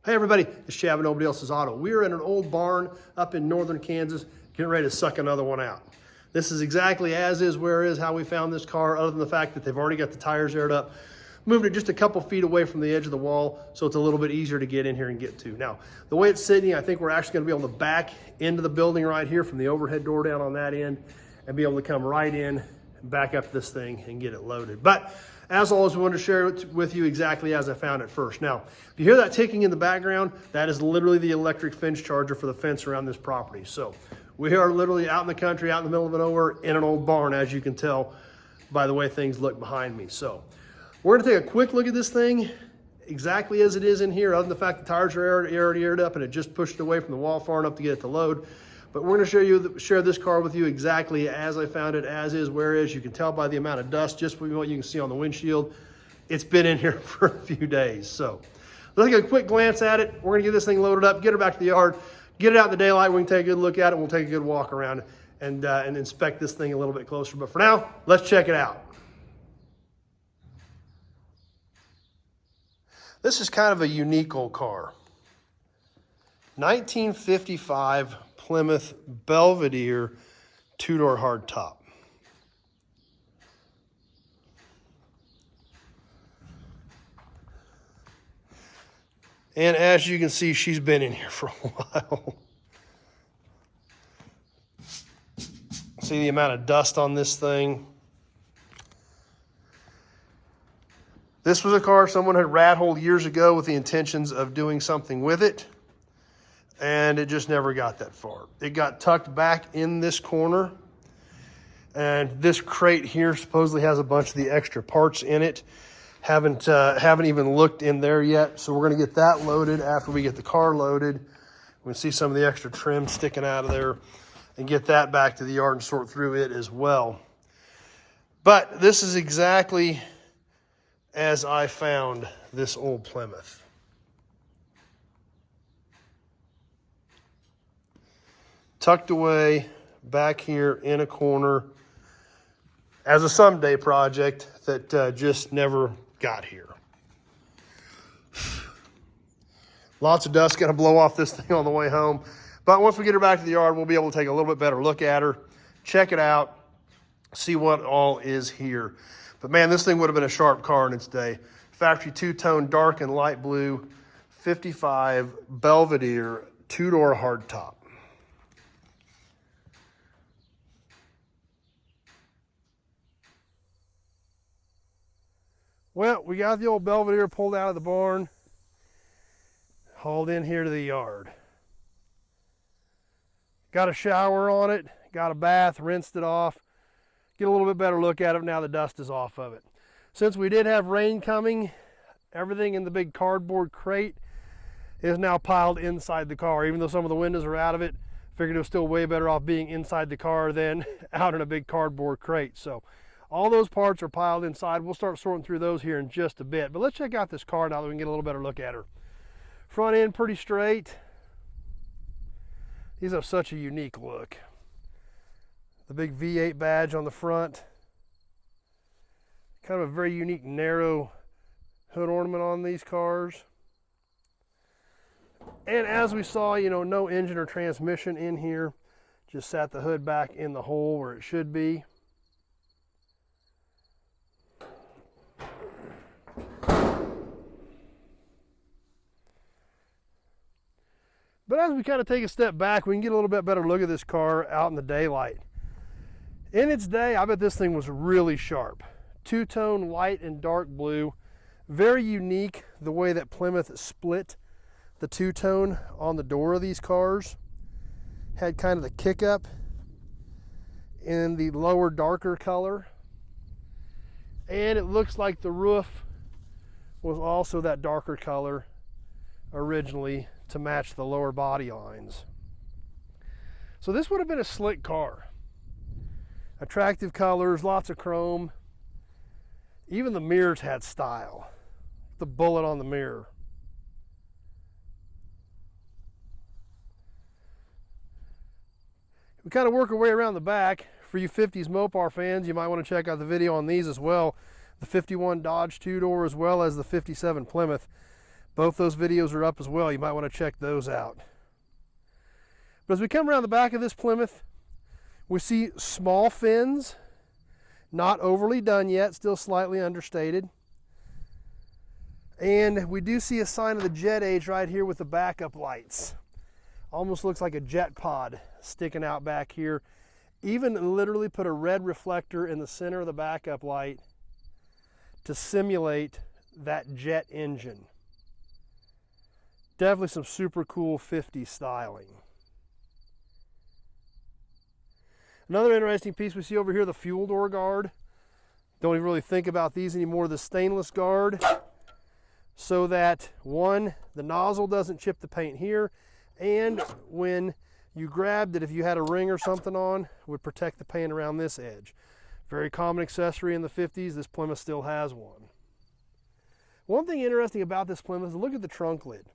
Hey everybody, it's Chad, Nobody Else's Auto. We're in an old barn up in northern Kansas, getting ready to suck another one out. This is exactly as is, where is, how we found this car, other than the fact that they've already got the tires aired up. Moved it just a couple feet away from the edge of the wall, so it's a little bit easier to get in here and get to. Now, the way it's sitting, I think we're actually gonna be able to back into the building right here from the overhead door down on that end and be able to come right in, back up this thing and get it loaded. But as always, we wanted to share it with you exactly as I found it first. Now, if you hear that ticking in the background, that is literally the electric fence charger for the fence around this property. So we are literally out in the country, out in the middle of nowhere, in an old barn, as you can tell by the way things look behind me. So we're gonna take a quick look at this thing exactly as it is in here, other than the fact the tires are already aired up and it just pushed away from the wall far enough to get it to load. But we're gonna share this car with you exactly as I found it, as is, where is. You can tell by the amount of dust, just what you can see on the windshield. It's been in here for a few days. So let's take a quick glance at it. We're gonna get this thing loaded up, get her back to the yard, get it out in the daylight. We can take a good look at it. We'll take a good walk around and inspect this thing a little bit closer. But for now, let's check it out. This is kind of a unique old car. 1955 Plymouth Belvedere two-door hardtop. And as you can see, she's been in here for a while. See the amount of dust on this thing. This was a car someone had rat-holed years ago with the intentions of doing something with it, and it just never got that far. It got tucked back in this corner, and this crate here supposedly has a bunch of the extra parts in it. Haven't even looked in there yet, so we're gonna get that loaded after we get the car loaded. We can see some of the extra trim sticking out of there and get that back to the yard and sort through it as well. But this is exactly as I found this old Plymouth. Tucked away back here in a corner as a someday project that just never got here. Lots of dust gonna blow off this thing on the way home. But once we get her back to the yard, we'll be able to take a little bit better look at her, check it out, see what all is here. But man, this thing would have been a sharp car in its day. Factory two-tone dark and light blue, 55 Belvedere two-door hardtop. Well, we got the old Belvedere pulled out of the barn, hauled in here to the yard. Got a shower on it, got a bath, rinsed it off. Get a little bit better look at it now the dust is off of it. Since we did have rain coming, everything in the big cardboard crate is now piled inside the car. Even though some of the windows are out of it, figured it was still way better off being inside the car than out in a big cardboard crate. So all those parts are piled inside. We'll start sorting through those here in just a bit. But let's check out this car now that we can get a little better look at her. Front end pretty straight. These have such a unique look. The big V8 badge on the front. Kind of a very unique narrow hood ornament on these cars. And as we saw, you know, no engine or transmission in here. Just sat the hood back in the hole where it should be. But as we kind of take a step back, we can get a little bit better look at this car out in the daylight. In its day, I bet this thing was really sharp. Two-tone light and dark blue. Very unique the way that Plymouth split the two-tone on the door of these cars. Had kind of the kick up in the lower darker color. And it looks like the roof was also that darker color originally to match the lower body lines. So this would have been a slick car. Attractive colors, lots of chrome. Even the mirrors had style. The bullet on the mirror. We kind of work our way around the back. For you 50s Mopar fans, you might want to check out the video on these as well. The 51 Dodge two-door as well as the 57 Plymouth. Both those videos are up as well. You might want to check those out. But as we come around the back of this Plymouth, we see small fins, not overly done yet, still slightly understated. And we do see a sign of the jet age right here with the backup lights. Almost looks like a jet pod sticking out back here. Even literally put a red reflector in the center of the backup light to simulate that jet engine. Definitely some super cool 50s styling. Another interesting piece we see over here, the fuel door guard. Don't even really think about these anymore. The stainless guard, so that one, the nozzle doesn't chip the paint here, and when you grabbed it, if you had a ring or something on, it would protect the paint around this edge. Very common accessory in the 50s. This Plymouth still has one. One thing interesting about this Plymouth is look at the trunk lid.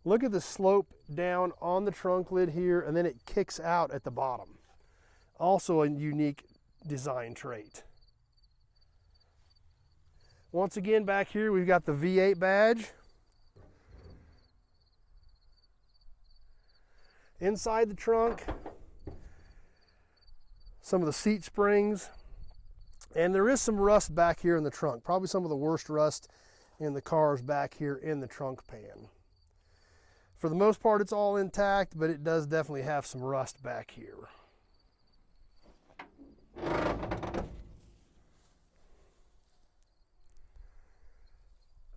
Look at the slope down on the trunk lid here, and then it kicks out at the bottom. Also a unique design trait. Once again, back here we've got the V8 badge. Inside the trunk, some of the seat springs, and there is some rust back here in the trunk. Probably some of the worst rust in the cars back here in the trunk pan. For the most part, it's all intact, but it does definitely have some rust back here.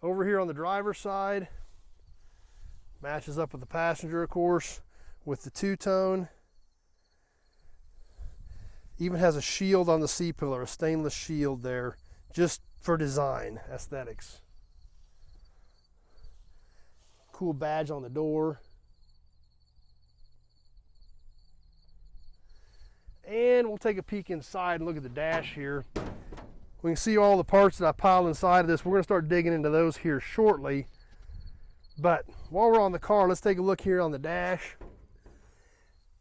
Over here on the driver's side, matches up with the passenger, of course, with the two-tone. Even has a shield on the C-pillar, a stainless shield there, just for design, aesthetics. Cool badge on the door. And we'll take a peek inside and look at the dash here. We can see all the parts that I piled inside of this. We're going to start digging into those here shortly. But while we're on the car, let's take a look here on the dash.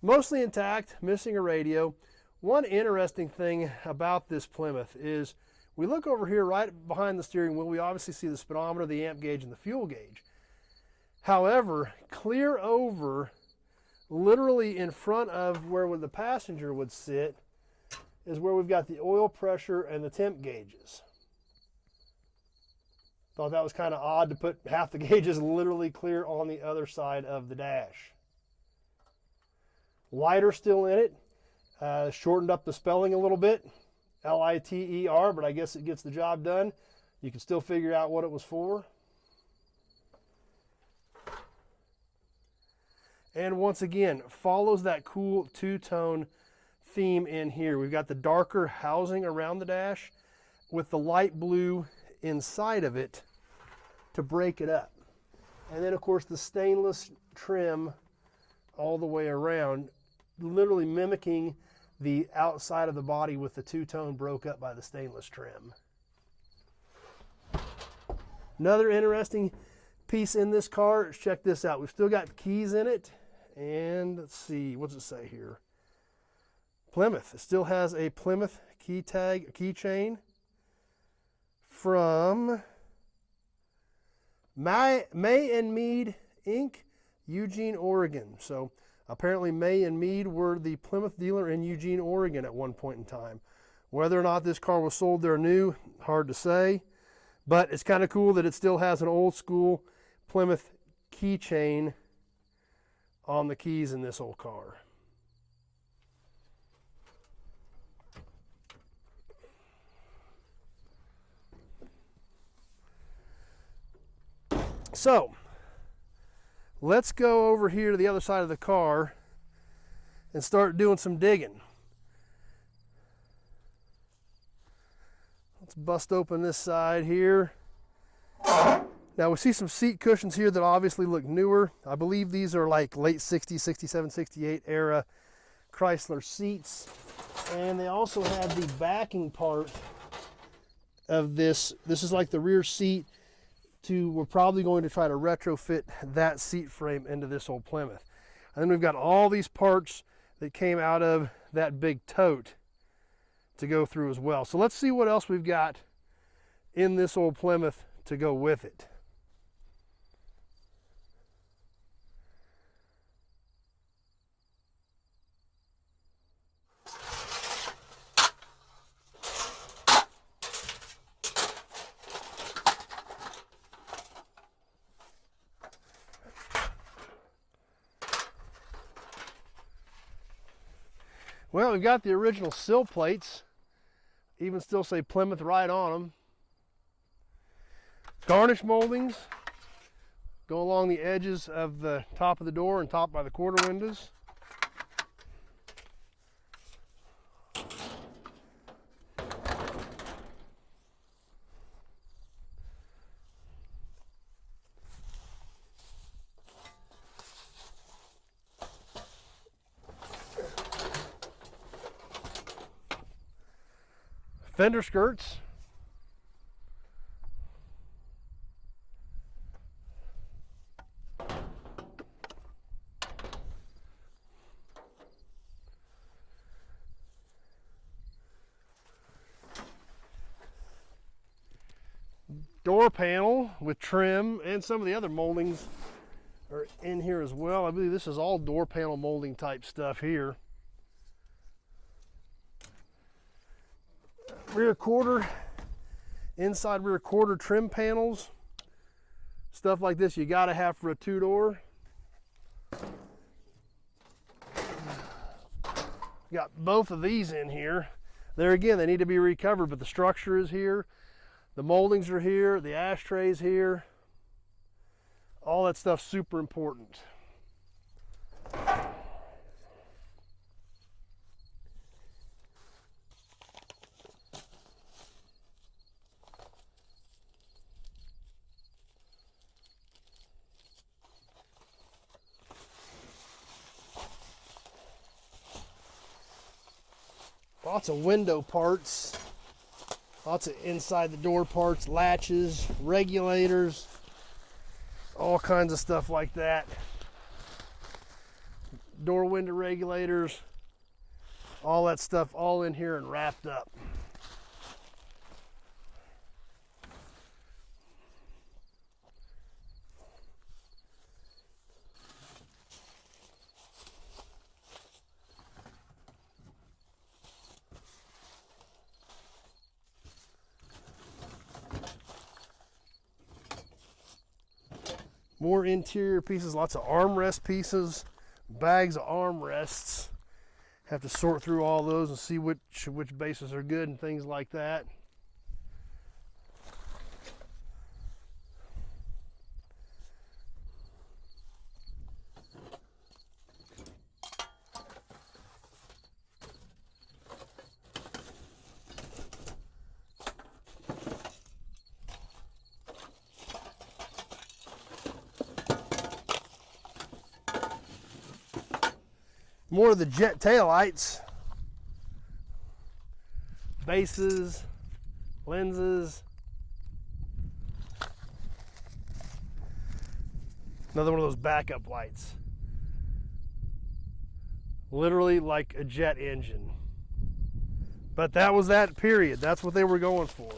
Mostly intact, missing a radio. One interesting thing about this Plymouth is we look over here right behind the steering wheel. We obviously see the speedometer, the amp gauge, and the fuel gauge. However, clear over, literally in front of where the passenger would sit, is where we've got the oil pressure and the temp gauges. Thought that was kind of odd to put half the gauges literally clear on the other side of the dash. Lighter still in it. Shortened up the spelling a little bit. L-I-T-E-R, but I guess it gets the job done. You can still figure out what it was for. And once again, follows that cool two-tone theme in here. We've got the darker housing around the dash with the light blue inside of it to break it up. And then of course the stainless trim all the way around, literally mimicking the outside of the body with the two-tone broke up by the stainless trim. Another interesting piece in this car, check this out. We've still got keys in it. And let's see, what does it say here? Plymouth. It still has a Plymouth key tag, keychain from May and Mead Inc., Eugene, Oregon. So apparently May and Mead were the Plymouth dealer in Eugene, Oregon at one point in time. Whether or not this car was sold there new, hard to say. But it's kind of cool that it still has an old school Plymouth keychain on the keys in this old car. So let's go over here to the other side of the car and start doing some digging. Let's bust open this side here. Now we see some seat cushions here that obviously look newer. I believe these are like late 60s, 67, 68 era Chrysler seats. And they also have the backing part of this. This is like the rear seat we're probably going to try to retrofit that seat frame into this old Plymouth. And then we've got all these parts that came out of that big tote to go through as well. So let's see what else we've got in this old Plymouth to go with it. Well, we've got the original sill plates, even still say Plymouth right on them. Garnish moldings go along the edges of the top of the door and topped by the quarter windows. Fender skirts. Door panel with trim, and some of the other moldings are in here as well. I believe this is all door panel molding type stuff here. Rear quarter, inside rear quarter trim panels. Stuff like this you gotta have for a two-door. Got both of these in here. There again, they need to be recovered, but the structure is here. The moldings are here, the ashtrays here. All that stuff's super important. Lots of window parts, lots of inside the door parts, latches, regulators, all kinds of stuff like that. Door window regulators, all that stuff all in here and wrapped up. More interior pieces, lots of armrest pieces, bags of armrests. Have to sort through all those and see which bases are good and things like that. More of the jet tail lights, bases, lenses. Another one of those backup lights. Literally like a jet engine. But that was that period. That's what they were going for.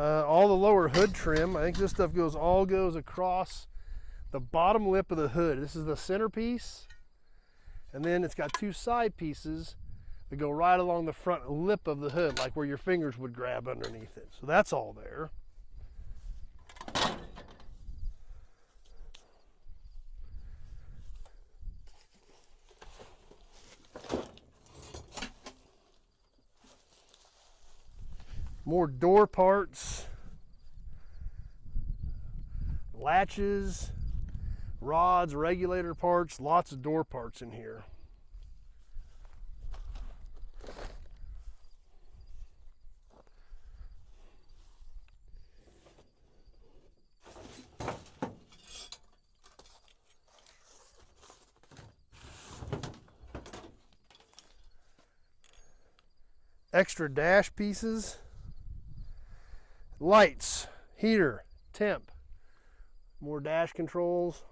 All the lower hood trim, I think this stuff all goes across the bottom lip of the hood. This is the centerpiece, and then it's got two side pieces that go right along the front lip of the hood, like where your fingers would grab underneath it. So that's all there. More door parts, latches, rods, regulator parts, lots of door parts in here. Extra dash pieces. Lights, heater, temp, more dash controls.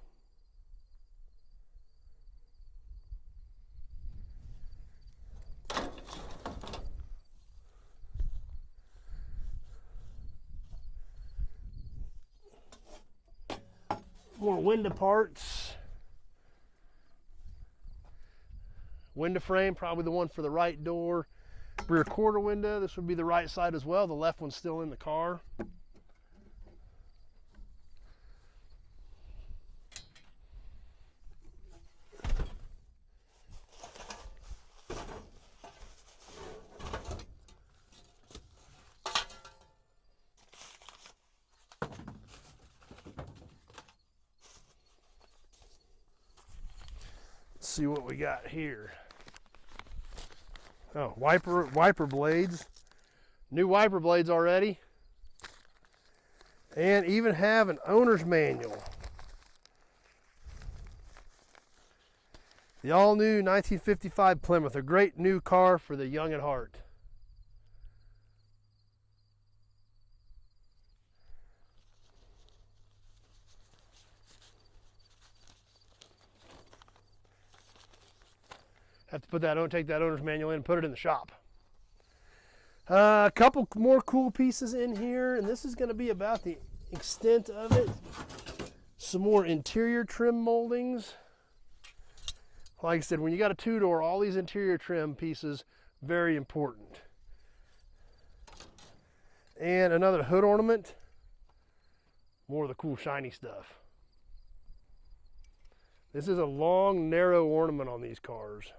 More window parts. Window frame, probably the one for the right door. Rear quarter window, this would be the right side as well. The left one's still in the car. Let's see what we got here. Oh, wiper blades. New wiper blades already. And even have an owner's manual. The all-new 1955 Plymouth, a great new car for the young at heart. Have to take that owner's manual in and put it in the shop. A couple more cool pieces in here, and this is going to be about the extent of it. Some more interior trim moldings. Like I said, when you got a two-door, all these interior trim pieces, very important. And another hood ornament. More of the cool shiny stuff. This is a long, narrow ornament on these cars.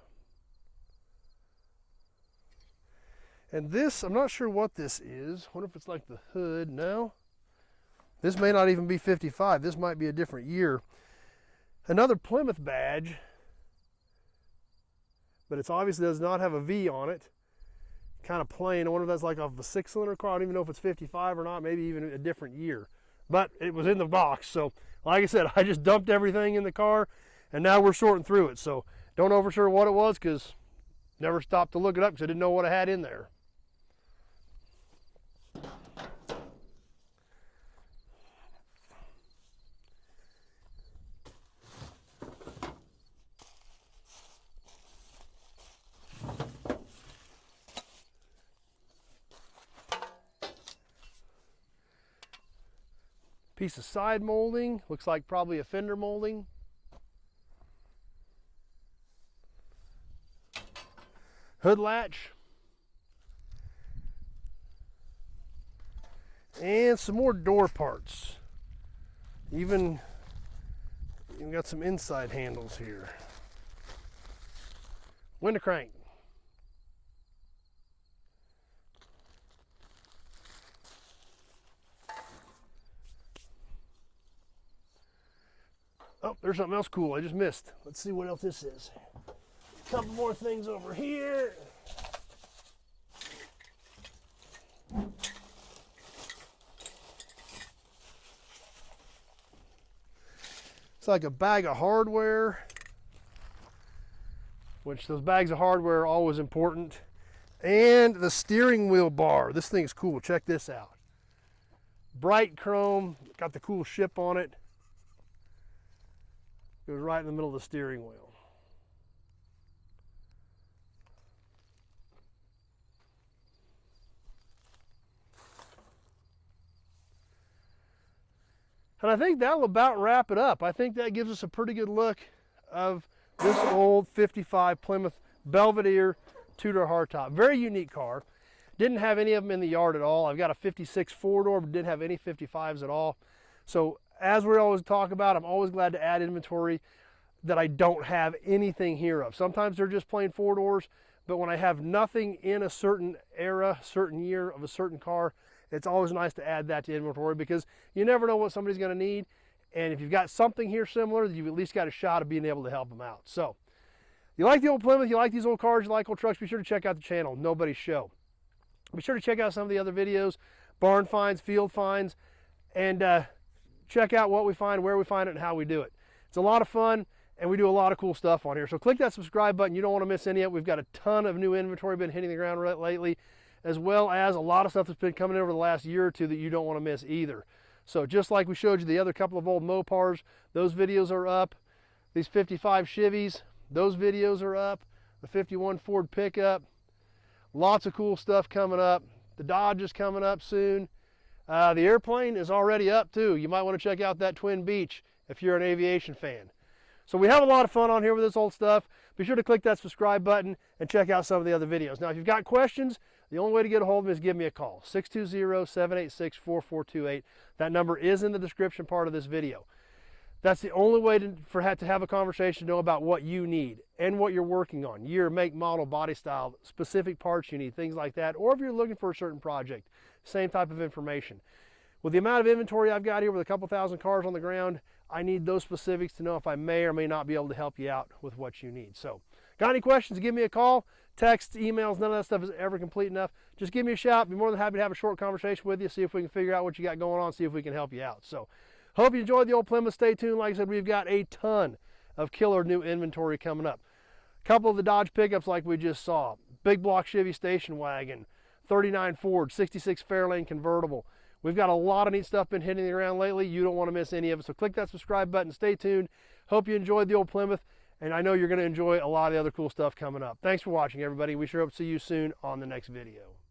And this, I'm not sure what this is. I wonder if it's like the hood. No. This may not even be 55. This might be a different year. Another Plymouth badge. But it obviously does not have a V on it. Kind of plain. I wonder if that's like off a 6-cylinder car. I don't even know if it's 55 or not. Maybe even a different year. But it was in the box. So, like I said, I just dumped everything in the car. And now we're sorting through it. So, don't oversure what it was because never stopped to look it up because I didn't know what I had in there. Piece of side molding, looks like probably a fender molding. Hood latch. And some more door parts. Even got some inside handles here. Window crank. Oh, there's something else cool I just missed. Let's see what else this is. A couple more things over here. It's like a bag of hardware, which those bags of hardware are always important. And the steering wheel bar. This thing is cool. Check this out. Bright chrome, got the cool ship on it. Goes right in the middle of the steering wheel. And I think that'll about wrap it up. I think that gives us a pretty good look of this old 55 Plymouth Belvedere two-door hardtop. Very unique car. Didn't have any of them in the yard at all. I've got a 56 four-door, but didn't have any 55s at all. So as we always talk about, I'm always glad to add inventory that I don't have anything here of. Sometimes they're just plain four doors, but when I have nothing in a certain era, certain year of a certain car, it's always nice to add that to inventory because you never know what somebody's going to need. And if you've got something here similar, you've at least got a shot of being able to help them out. So, you like the old Plymouth, you like these old cars, you like old trucks, be sure to check out the channel, Nobody's Show. Be sure to check out some of the other videos, barn finds, field finds, and check out what we find, where we find it, and how we do it. It's a lot of fun, and we do a lot of cool stuff on here. So click that subscribe button. You don't want to miss any of it. We've got a ton of new inventory been hitting the ground lately, as well as a lot of stuff that's been coming in over the last year or two that you don't want to miss either. So just like we showed you the other couple of old Mopars, those videos are up. These 55 Chevys, those videos are up. The 51 Ford pickup. Lots of cool stuff coming up. The Dodge is coming up soon. The airplane is already up too. You might want to check out that Twin Beach if you're an aviation fan. So we have a lot of fun on here with this old stuff. be sure to click that subscribe button and check out some of the other videos. Now, if you've got questions, the only way to get a hold of me is give me a call, 620-786-4428. That number is in the description part of this video. That's the only way to have a conversation, to know about what you need and what you're working on, year, make, model, body style, specific parts you need, things like that. Or if you're looking for a certain project, same type of information. With the amount of inventory I've got here with a couple thousand cars on the ground, I need those specifics to know if I may or may not be able to help you out with what you need. So, got any questions, give me a call, text, emails, none of that stuff is ever complete enough. Just give me a shout. Be more than happy to have a short conversation with you, see if we can figure out what you got going on, see if we can help you out. So, hope you enjoyed the old Plymouth. Stay tuned. Like I said, we've got a ton of killer new inventory coming up. A couple of the Dodge pickups like we just saw, big block Chevy station wagon, 39 Ford, 66 Fairlane convertible. We've got a lot of neat stuff been hitting the ground lately. You don't want to miss any of it. So click that subscribe button. Stay tuned. Hope you enjoyed the old Plymouth, and I know you're going to enjoy a lot of the other cool stuff coming up. Thanks for watching, everybody. We sure hope to see you soon on the next video.